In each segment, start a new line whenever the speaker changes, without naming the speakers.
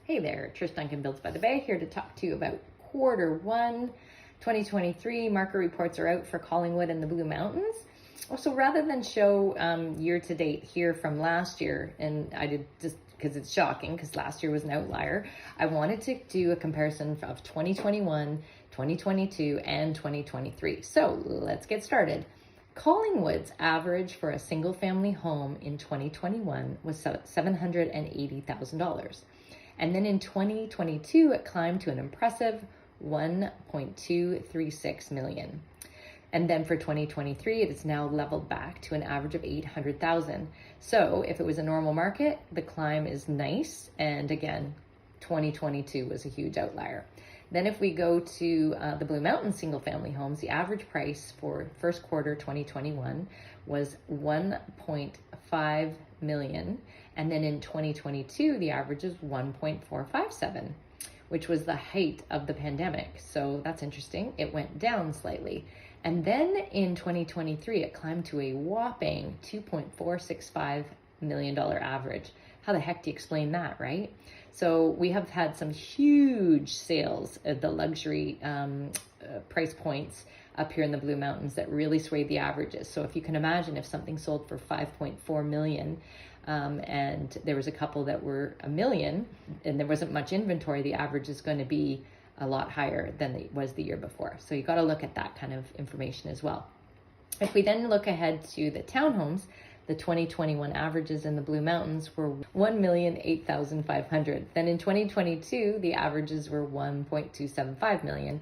Hey there, Trish, Duncan, Builds by the Bay, here to talk to you about Q1 2023. Market reports are out for Collingwood and the Blue Mountains. So rather than show year to date here from last year, and I did just because it's shocking because last year was an outlier, I wanted to do a comparison of 2021, 2022, and 2023. So let's get started. Collingwood's average for a single family home in 2021 was $780,000. And then in 2022, it climbed to an impressive 1.236 million. And then for 2023, it is now leveled back to an average of 800,000. So if it was a normal market, the climb is nice. And again, 2022 was a huge outlier. Then if we go to the Blue Mountains single family homes, the average price for first quarter 2021 was 1.5 million. And then in 2022, the average is 1.457, which was the height of the pandemic. So that's interesting. It went down slightly. And then in 2023, it climbed to a whopping $2.465 million average. How the heck do you explain that, right? So we have had some huge sales at the luxury price points up here in the Blue Mountains that really swayed the averages. So if you can imagine if something sold for 5.4 million and there was a couple that were $1 million and there wasn't much inventory, the average is going to be a lot higher than it was the year before. So you got to look at that kind of information as well. If we then look ahead to the townhomes, the 2021 averages in the Blue Mountains were 1,008,500. Then in 2022, the averages were 1.275 million.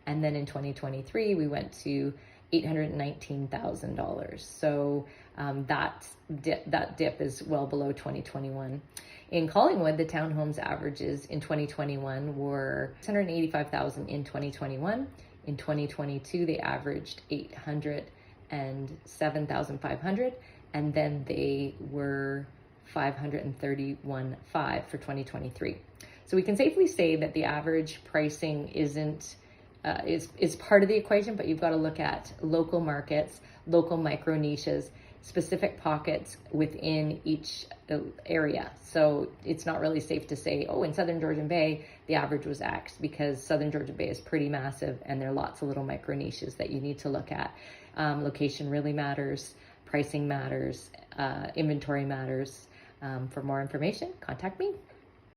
And then in 2023, we went to $819,000. So that dip is well below 2021. In Collingwood, the townhomes averages in 2021 were 685,000 in 2021. In 2022, they averaged 807,500, and then they were 531,500 for 2023. So we can safely say that the average pricing isn't is part of the equation, but you've got to look at local markets, local micro niches, specific pockets within each area. So it's not really safe to say, oh, in Southern Georgian Bay, the average was X, because Southern Georgian Bay is pretty massive and there are lots of little micro niches that you need to look at. Location really matters, pricing matters, inventory matters. For more information, contact me.